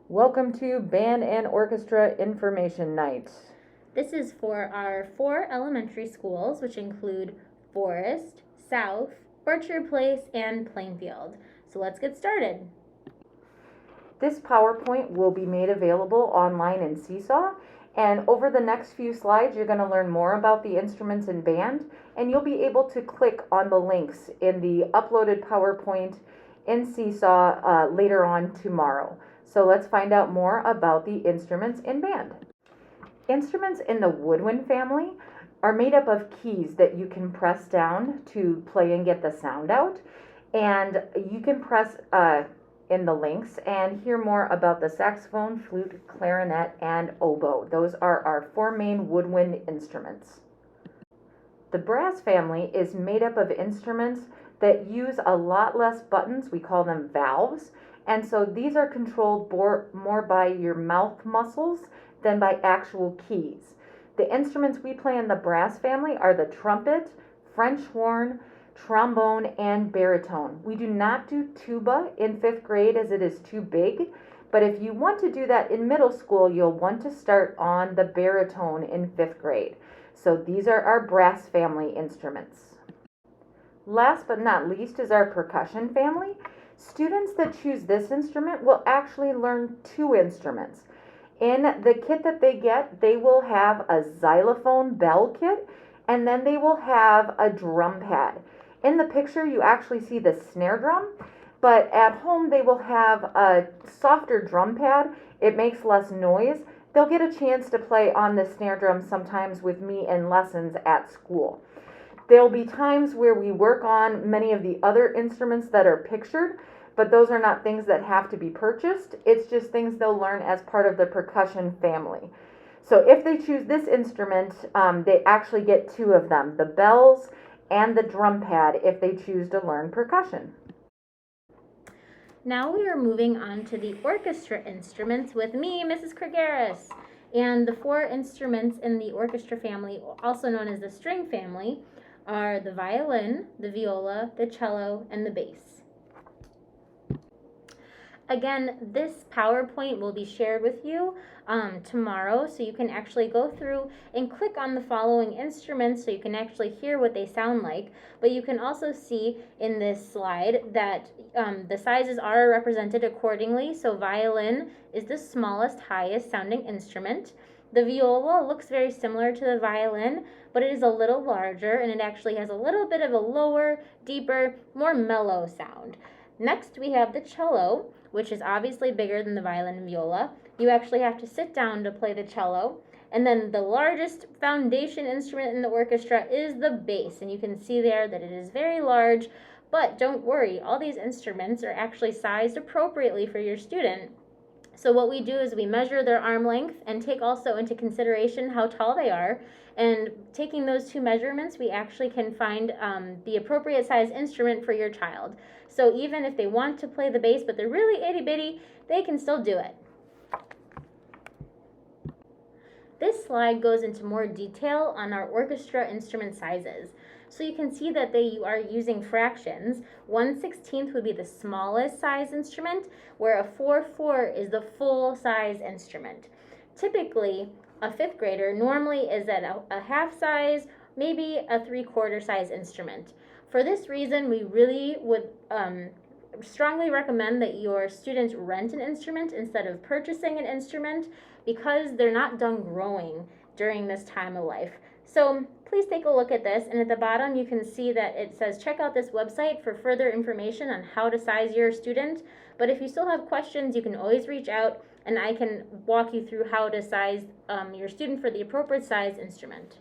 Welcome to Band and Orchestra Information Night. This is for our 4 elementary schools, which include Forest, South, Orchard Place, and Plainfield. So let's get started. This PowerPoint will be made available online in Seesaw, and over the next few slides you're going to learn more about the instruments in band, and you'll be able to click on the links in the uploaded PowerPoint in Seesaw later on tomorrow. So let's find out more about the instruments in band. Instruments in the woodwind family are made up of keys that you can press down to play and get the sound out. And you can press in the links and hear more about the saxophone, flute, clarinet, and oboe. Those are our 4 main woodwind instruments. The brass family is made up of instruments that use a lot less buttons. We call them valves. And so these are controlled more by your mouth muscles than by actual keys. The instruments we play in the brass family are the trumpet, French horn, trombone, and baritone. We do not do tuba in 5th grade as it is too big, but if you want to do that in middle school, you'll want to start on the baritone in 5th grade. So these are our brass family instruments. Last but not least is our percussion family. Students that choose this instrument will actually learn 2 instruments. In the kit that they get, they will have a xylophone bell kit, and then they will have a drum pad. In the picture, you actually see the snare drum, but at home they will have a softer drum pad. It makes less noise. They'll get a chance to play on the snare drum sometimes with me in lessons at school. There'll be times where we work on many of the other instruments that are pictured, but those are not things that have to be purchased. It's just things they'll learn as part of the percussion family. So if they choose this instrument, they actually get 2 of them, the bells and the drum pad, if they choose to learn percussion. Now we are moving on to the orchestra instruments with me, Mrs. Kragaris. And the 4 instruments in the orchestra family, also known as the string family, are the violin, the viola, the cello, and the bass. Again, this PowerPoint will be shared with you tomorrow, so you can actually go through and click on the following instruments so you can actually hear what they sound like. But you can also see in this slide that the sizes are represented accordingly. So violin is the smallest, highest sounding instrument. The viola looks very similar to the violin, but it is a little larger, and it actually has a little bit of a lower, deeper, more mellow sound. Next, we have the cello, which is obviously bigger than the violin and viola. You actually have to sit down to play the cello. And then the largest foundation instrument in the orchestra is the bass. And you can see there that it is very large, but don't worry, all these instruments are actually sized appropriately for your student. So what we do is we measure their arm length and take also into consideration how tall they are. And taking those 2 measurements, we actually can find the appropriate size instrument for your child. So even if they want to play the bass, but they're really itty bitty, they can still do it. This slide goes into more detail on our orchestra instrument sizes. So you can see that they are using fractions. 1/16 would be the smallest size instrument, where a 4/4 is the full size instrument. Typically, a 5th grader normally is at a half size, maybe a 3/4 size instrument. For this reason, we really would strongly recommend that your students rent an instrument instead of purchasing an instrument, because they're not done growing during this time of life. So please take a look at this, and at the bottom you can see that it says check out this website for further information on how to size your student. But if you still have questions, you can always reach out and I can walk you through how to size your student for the appropriate size instrument.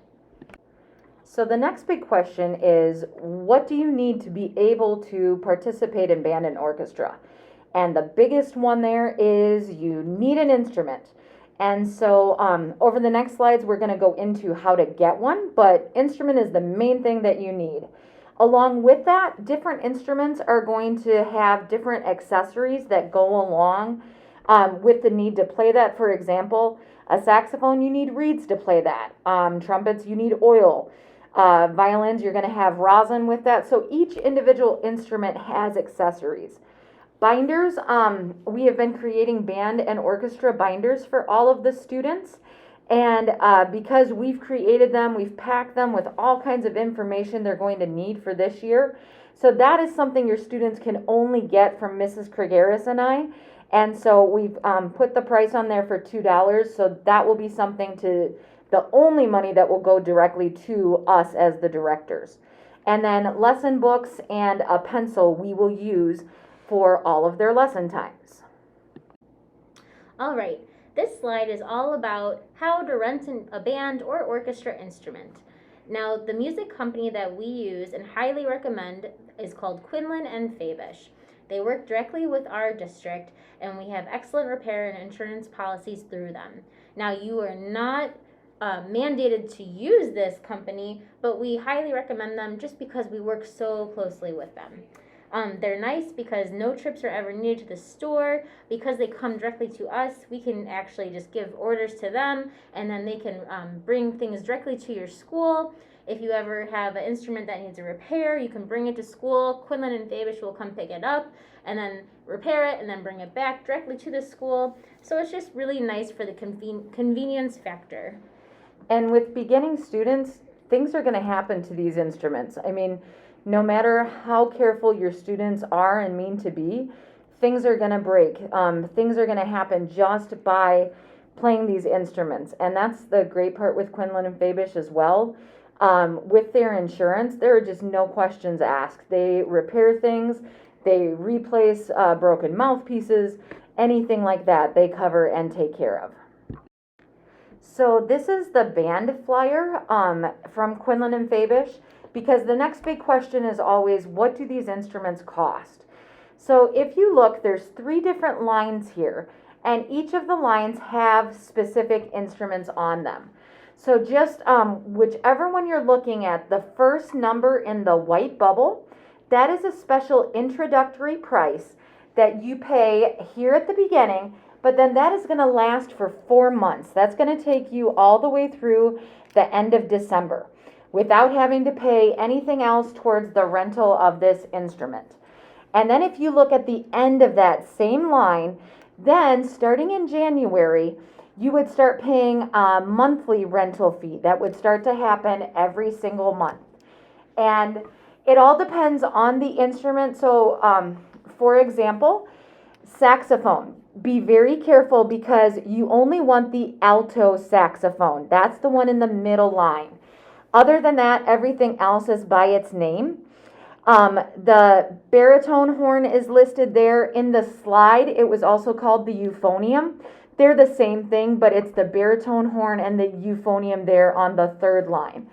So the next big question is, what do you need to be able to participate in band and orchestra? And the biggest one there is you need an instrument. And so over the next slides, we're going to go into how to get one, but instrument is the main thing that you need. Along with that, different instruments are going to have different accessories that go along with the need to play that. For example, a saxophone, you need reeds to play that. Trumpets, you need oil. Violins, you're going to have rosin with that. So each individual instrument has accessories. Binders, we have been creating band and orchestra binders for all of the students. And because we've created them, we've packed them with all kinds of information they're going to need for this year. So that is something your students can only get from Mrs. Kragaris and I. And so we've put the price on there for $2. So that will be something the only money that will go directly to us as the directors. And then lesson books and a pencil we will use for all of their lesson times. All right, this slide is all about how to rent a band or orchestra instrument. Now, the music company that we use and highly recommend is called Quinlan and Fabish. They work directly with our district, and we have excellent repair and insurance policies through them. Now, you are not mandated to use this company, but we highly recommend them just because we work so closely with them. They're nice because no trips are ever needed to the store. Because they come directly to us, we can actually just give orders to them, and then they can bring things directly to your school. If you ever have an instrument that needs a repair, you can bring it to school. Quinlan and Fabish will come pick it up and then repair it and then bring it back directly to the school. So it's just really nice for the convenience factor. And with beginning students, things are going to happen to these instruments. I mean, no matter how careful your students are and mean to be, things are going to break. Things are going to happen just by playing these instruments. And that's the great part with Quinlan and Fabish as well. With their insurance, there are just no questions asked. They repair things, they replace broken mouthpieces, anything like that they cover and take care of. So this is the band flyer from Quinlan and Fabish, because the next big question is always, what do these instruments cost? So if you look, there's 3 different lines here, and each of the lines have specific instruments on them. So just whichever one you're looking at, the first number in the white bubble, that is a special introductory price that you pay here at the beginning, but then that is going to last for 4 months. That's going to take you all the way through the end of December without having to pay anything else towards the rental of this instrument. And then if you look at the end of that same line, then starting in January, you would start paying a monthly rental fee. That would start to happen every single month. And it all depends on the instrument. So, for example, saxophone. Be very careful because you only want the alto saxophone. That's the one in the middle line. Other than that, everything else is by its name. The baritone horn is listed there. In the slide, it was also called the euphonium. They're the same thing, but it's the baritone horn and the euphonium there on the 3rd line.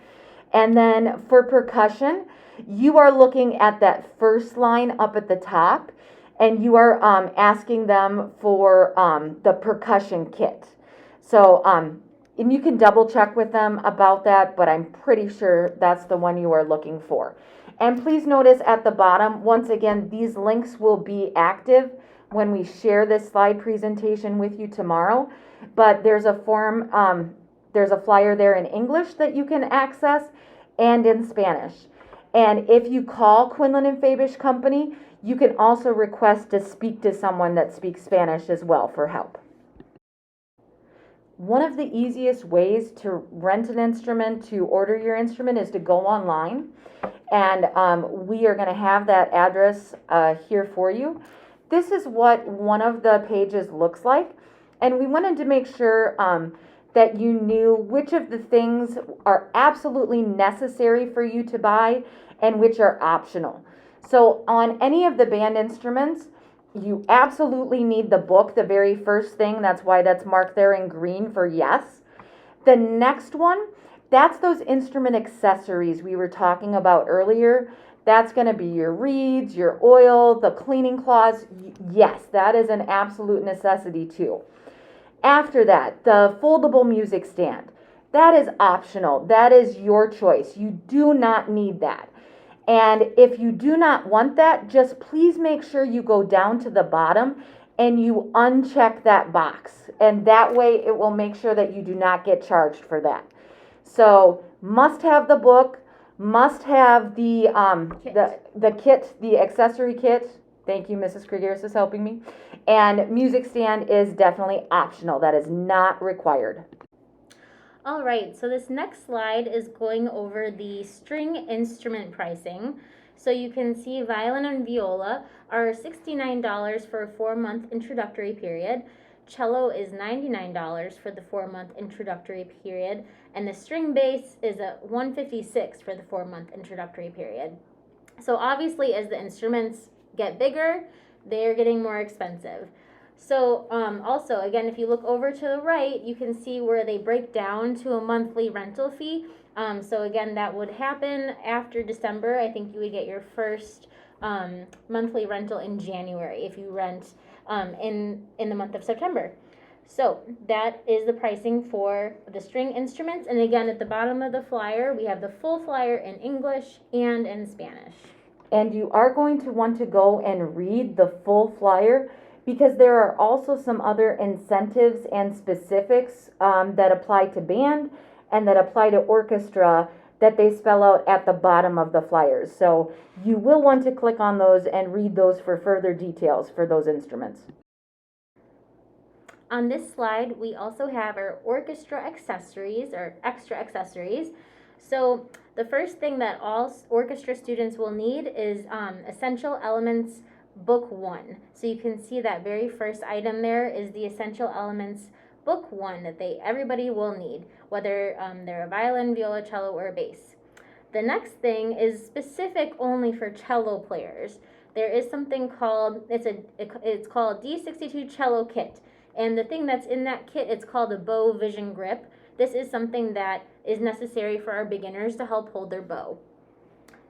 And then for percussion, you are looking at that first line up at the top, and you are asking them for the percussion kit. So, and you can double check with them about that, but I'm pretty sure that's the one you are looking for. And please notice at the bottom, once again, these links will be active when we share this slide presentation with you tomorrow. But there's a form, there's a flyer there in English that you can access and in Spanish. And if you call Quinlan and Fabish Company, you can also request to speak to someone that speaks Spanish as well for help. One of the easiest ways to rent an instrument, to order your instrument, is to go online. And we are going to have that address here for you. This is what one of the pages looks like. And we wanted to make sure that you knew which of the things are absolutely necessary for you to buy and which are optional. So on any of the band instruments, you absolutely need the book, the very first thing. That's why that's marked there in green for yes. The next one, that's those instrument accessories we were talking about earlier. That's going to be your reeds, your oil, the cleaning cloths. Yes, that is an absolute necessity too. After that, the foldable music stand. That is optional. That is your choice. You do not need that. And if you do not want that, just please make sure you go down to the bottom and you uncheck that box. And that way it will make sure that you do not get charged for that. So must have the book, must have the kit, the accessory kit. Thank you, Mrs. Kriegeris is helping me. And music stand is definitely optional. That is not required. All right, so this next slide is going over the string instrument pricing. So you can see violin and viola are $69 for a 4-month introductory period. Cello is $99 for the 4-month introductory period, and the string bass is a $156 for the 4-month introductory period. So obviously, as the instruments get bigger, they're getting more expensive. So also, again, if you look over to the right, you can see where they break down to a monthly rental fee. So again, that would happen after December. I think you would get your first monthly rental in January if you rent in the month of September. So that is the pricing for the string instruments. And again, at the bottom of the flyer, we have the full flyer in English and in Spanish. And you are going to want to go and read the full flyer, because there are also some other incentives and specifics that apply to band and that apply to orchestra that they spell out at the bottom of the flyers. So you will want to click on those and read those for further details for those instruments. On this slide, we also have our orchestra accessories or extra accessories. So the first thing that all orchestra students will need is Essential Elements Book 1. So you can see that very first item there is the Essential Elements Book 1 that everybody will need, whether they're a violin, viola, cello, or bass. The next thing is specific only for cello players. There is something called, it's called D62 Cello Kit. And the thing that's in that kit, it's called a bow vision grip. This is something that is necessary for our beginners to help hold their bow.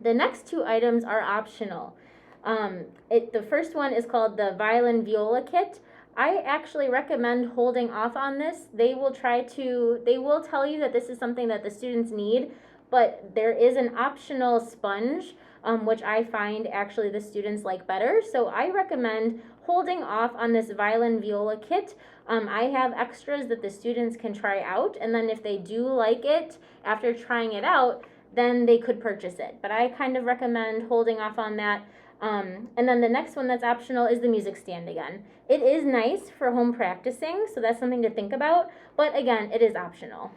The next two items are optional. The first one is called the violin viola kit. I actually recommend holding off on this. They will tell you that this is something that the students need, but there is an optional sponge, which I find actually the students like better. So I recommend holding off on this violin viola kit. I have extras that the students can try out, and then if they do like it after trying it out, then they could purchase it. But I kind of recommend holding off on that. And then the next one that's optional is the music stand again. It is nice for home practicing, so that's something to think about, but again, it is optional.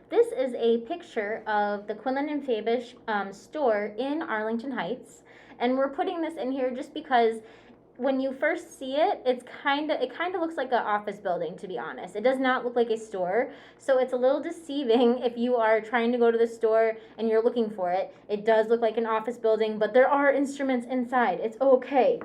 This is a picture of the Quinlan and Fabish store in Arlington Heights, and we're putting this in here just because when you first see it, it kind of looks like an office building, to be honest. It does not look like a store, so it's a little deceiving if you are trying to go to the store and you're looking for it. It does look like an office building, but there are instruments inside. It's okay.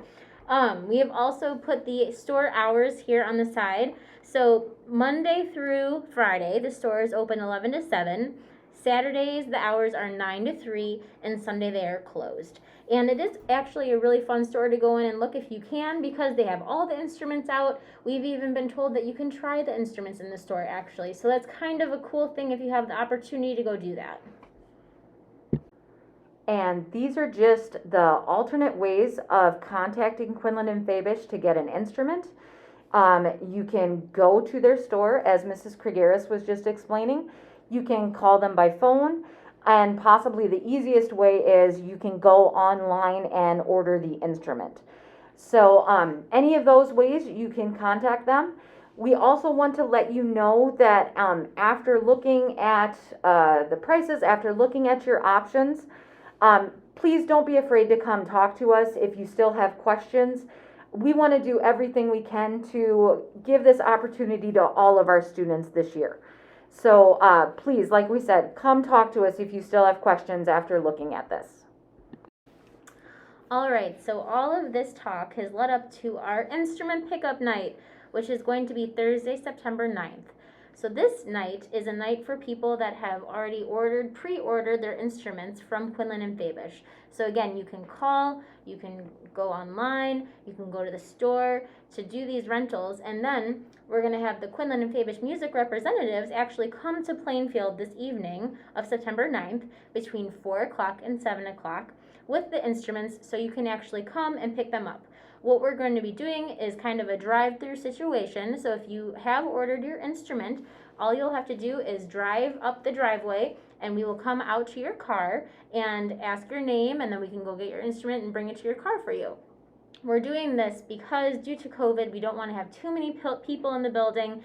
We have also put the store hours here on the side. So Monday through Friday, the store is open 11 to 7. Saturdays, the hours are 9 to 3, and Sunday they are closed. And it is actually a really fun store to go in and look if you can, because they have all the instruments out. We've even been told that you can try the instruments in the store actually. So that's kind of a cool thing if you have the opportunity to go do that. And these are just the alternate ways of contacting Quinlan and Fabish to get an instrument. You can go to their store, as Mrs. Kriegeris was just explaining. You can call them by phone, and possibly the easiest way is you can go online and order the instrument. So any of those ways you can contact them. We also want to let you know that after looking at the prices, after looking at your options, please don't be afraid to come talk to us if you still have questions. We want to do everything we can to give this opportunity to all of our students this year. So please, like we said, come talk to us if you still have questions after looking at this. All right, so all of this talk has led up to our instrument pickup night, which is going to be Thursday, September 9th. So this night is a night for people that have already pre-ordered their instruments from Quinlan and Fabish. So again, you can call, you can go online, you can go to the store to do these rentals, and then we're going to have the Quinlan and Fabish music representatives actually come to Plainfield this evening of September 9th between 4 o'clock and 7 o'clock with the instruments, so you can actually come and pick them up. What we're going to be doing is kind of a drive-through situation. So if you have ordered your instrument, all you'll have to do is drive up the driveway and we will come out to your car and ask your name, and then we can go get your instrument and bring it to your car for you. We're doing this because due to COVID, we don't want to have too many people in the building.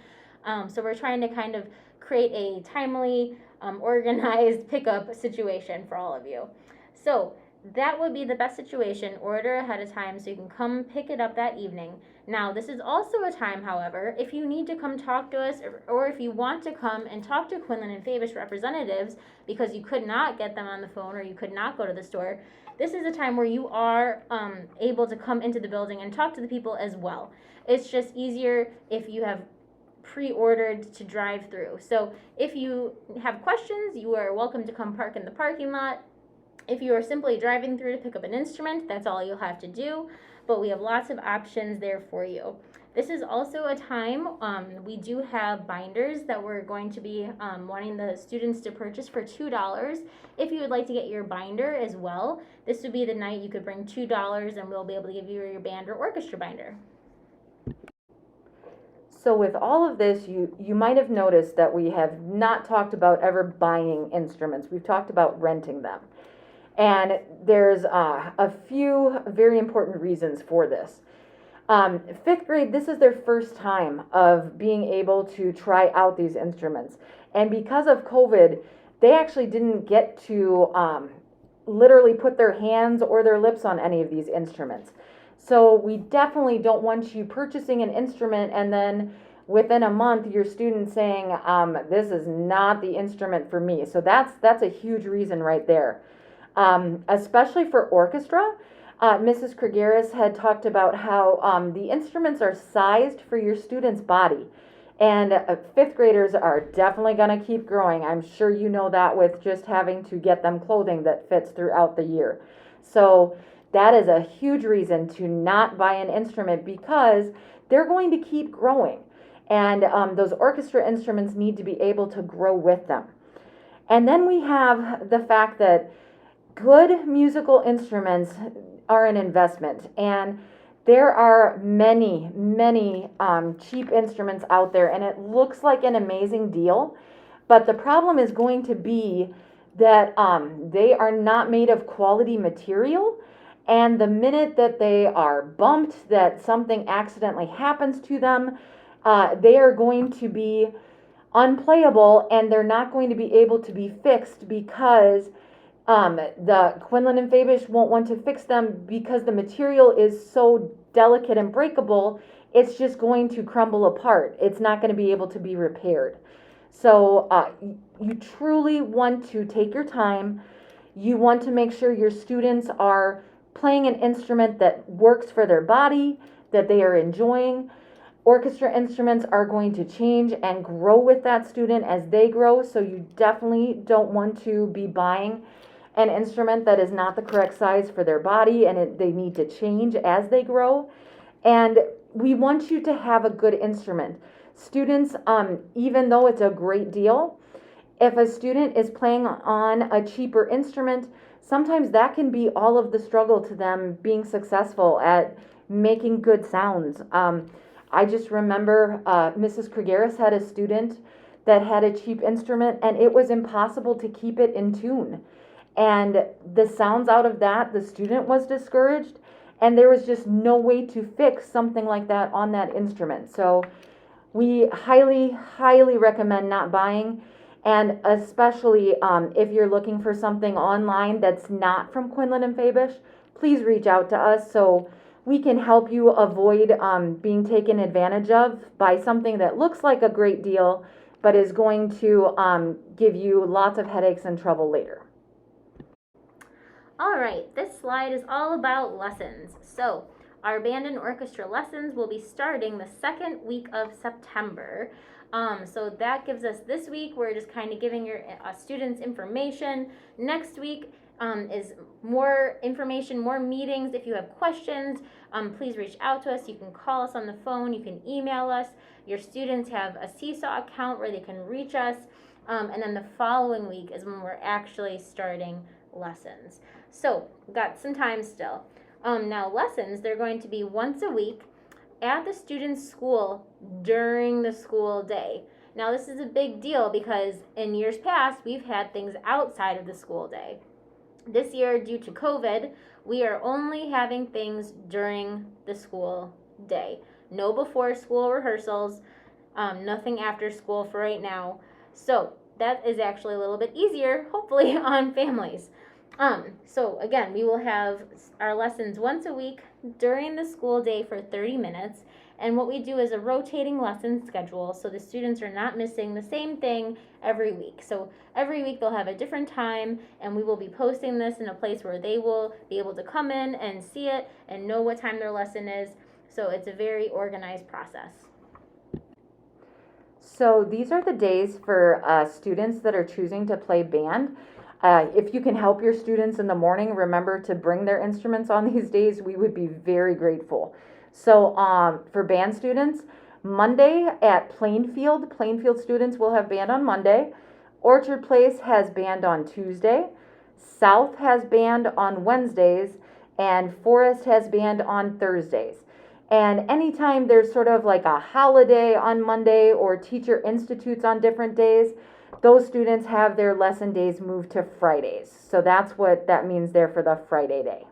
So we're trying to kind of create a timely, organized pickup situation for all of you. So that would be the best situation. Order ahead of time so you can come pick it up that evening. Now, this is also a time, however, if you need to come talk to us, or if you want to come and talk to Quinlan and Fabish representatives because you could not get them on the phone or you could not go to the store, this is a time where you are able to come into the building and talk to the people as well. It's just easier if you have pre-ordered to drive through. So if you have questions, you are welcome to come park in the parking lot. If you are simply driving through to pick up an instrument, that's all you'll have to do, but we have lots of options there for you. This is also a time, we do have binders that we're going to be wanting the students to purchase for $2. If you would like to get your binder as well, this would be the night you could bring $2 and we'll be able to give you your band or orchestra binder. So with all of this, you might have noticed that we have not talked about ever buying instruments. We've talked about renting them. And there's a few very important reasons for this. Fifth grade, this is their first time of being able to try out these instruments. And because of COVID, they actually didn't get to literally put their hands or their lips on any of these instruments. So we definitely don't want you purchasing an instrument and then within a month your student saying, this is not the instrument for me. So that's a huge reason right there. Especially for orchestra, Mrs. Kriegeris had talked about how the instruments are sized for your student's body. And fifth graders are definitely going to keep growing. I'm sure you know that with just having to get them clothing that fits throughout the year. So that is a huge reason to not buy an instrument because they're going to keep growing. And those orchestra instruments need to be able to grow with them. And then we have the fact that good musical instruments are an investment, and there are many cheap instruments out there, and it looks like an amazing deal, but the problem is going to be that they are not made of quality material, and the minute that they are bumped, that something accidentally happens to them, they are going to be unplayable, and they're not going to be able to be fixed because the Quinlan and Fabish won't want to fix them because the material is so delicate and breakable, it's just going to crumble apart. It's not going to be able to be repaired. So you truly want to take your time. You want to make sure your students are playing an instrument that works for their body, that they are enjoying. Orchestra instruments are going to change and grow with that student as they grow, so you definitely don't want to be buying an instrument that is not the correct size for their body, and they need to change as they grow. And we want you to have a good instrument. Students, even though it's a great deal, if a student is playing on a cheaper instrument, sometimes that can be all of the struggle to them being successful at making good sounds. I just remember Mrs. Kriegeris had a student that had a cheap instrument, and it was impossible to keep it in tune. And the sounds out of that, the student was discouraged, and there was just no way to fix something like that on that instrument. So we highly recommend not buying, and especially if you're looking for something online that's not from Quinlan and Fabish, please reach out to us so we can help you avoid being taken advantage of by something that looks like a great deal, but is going to give you lots of headaches and trouble later. All right, this slide is all about lessons. So our band and orchestra lessons will be starting the second week of September. So that gives us this week, we're just kind of giving your students information. Next week is more information, more meetings. If you have questions, please reach out to us. You can call us on the phone, you can email us. Your students have a Seesaw account where they can reach us. And then the following week is when we're actually starting lessons. So we've got some time still. Now lessons, they're going to be once a week at the student's school during the school day. Now, this is a big deal because in years past, we've had things outside of the school day. This year, due to COVID, we are only having things during the school day. No before school rehearsals, nothing after school for right now. So that is actually a little bit easier, hopefully, on families. So again, we will have our lessons once a week during the school day for 30 minutes. And what we do is a rotating lesson schedule so the students are not missing the same thing every week. So every week they'll have a different time, and we will be posting this in a place where they will be able to come in and see it and know what time their lesson is. So it's a very organized process. So these are the days for students that are choosing to play band. If you can help your students in the morning, remember to bring their instruments on these days. We would be very grateful. So for band students, Monday at Plainfield students will have band on Monday. Orchard Place has band on Tuesday. South has band on Wednesdays. And Forest has band on Thursdays. And anytime there's sort of like a holiday on Monday or teacher institutes on different days, those students have their lesson days moved to Fridays. So that's what that means there for the Friday day.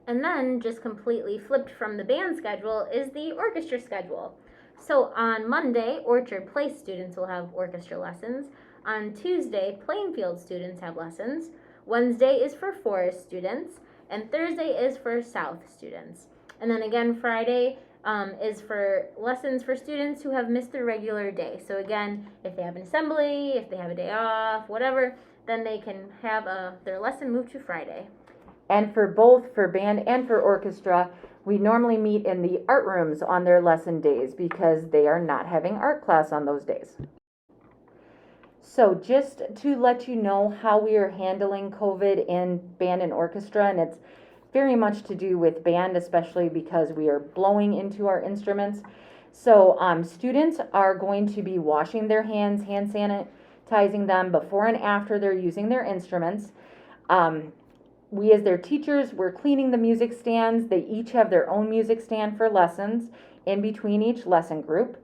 And then, just completely flipped from the band schedule, is the orchestra schedule. So on Monday, Orchard Place students will have orchestra lessons. On Tuesday, Plainfield students have lessons. Wednesday is for Forest students. And Thursday is for South students. And then again, Friday is for lessons for students who have missed their regular day. So again, if they have an assembly, if they have a day off, whatever, then they can have their lesson moved to Friday. And for both, for band and for orchestra, we normally meet in the art rooms on their lesson days because they are not having art class on those days. So just to let you know how we are handling COVID in band and orchestra, and it's very much to do with band, especially because we are blowing into our instruments. So students are going to be washing their hands, hand sanitizing them before and after they're using their instruments. We as their teachers, we're cleaning the music stands. They each have their own music stand for lessons in between each lesson group.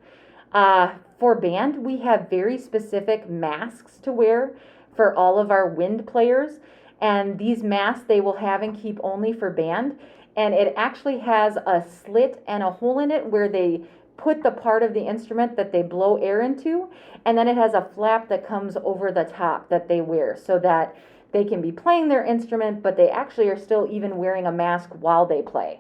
For band, we have very specific masks to wear for all of our wind players. And these masks they will have and keep only for band. And it actually has a slit and a hole in it where they put the part of the instrument that they blow air into. And then it has a flap that comes over the top that they wear so that they can be playing their instrument, but they actually are still even wearing a mask while they play.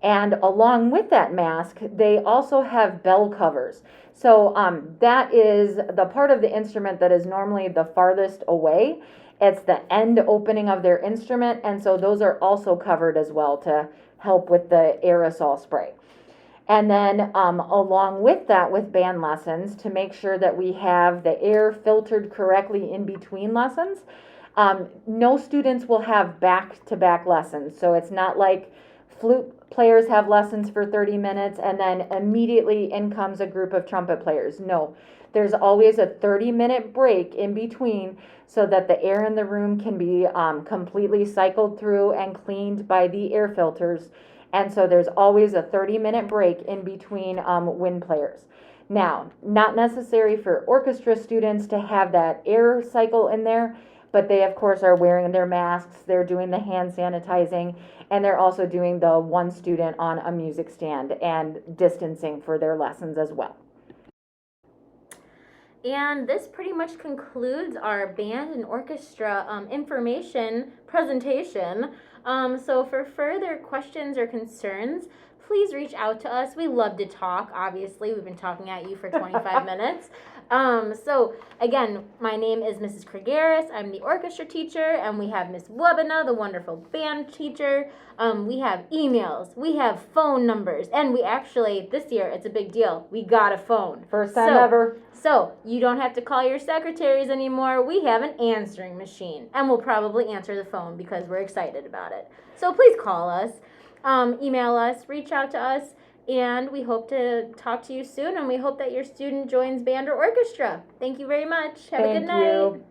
And along with that mask, they also have bell covers. So that is the part of the instrument that is normally the farthest away. It's the end opening of their instrument, and so those are also covered as well to help with the aerosol spray. And then along with that, with band lessons, to make sure that we have the air filtered correctly in between lessons, no students will have back-to-back lessons. So it's not like flute players have lessons for 30 minutes and then immediately in comes a group of trumpet players. No, there's always a 30-minute break in between so that the air in the room can be completely cycled through and cleaned by the air filters. And so there's always a 30-minute break in between wind players. Now, not necessary for orchestra students to have that air cycle in there, but they, of course, are wearing their masks, they're doing the hand sanitizing, and they're also doing the one student on a music stand and distancing for their lessons as well. And this pretty much concludes our band and orchestra information presentation. So for further questions or concerns, please reach out to us. We love to talk, obviously. We've been talking at you for 25 minutes. So again, my name is Mrs. Kragaris. I'm the orchestra teacher, and we have Miss Webina, the wonderful band teacher. We have emails, we have phone numbers, and we actually, this year, it's a big deal. We got a phone. First time ever. So you don't have to call your secretaries anymore. We have an answering machine, and we'll probably answer the phone because we're excited about it. So please call us, email us, reach out to us. And we hope to talk to you soon, and we hope that your student joins band or orchestra. Thank you very much. Have a good night. Thank you.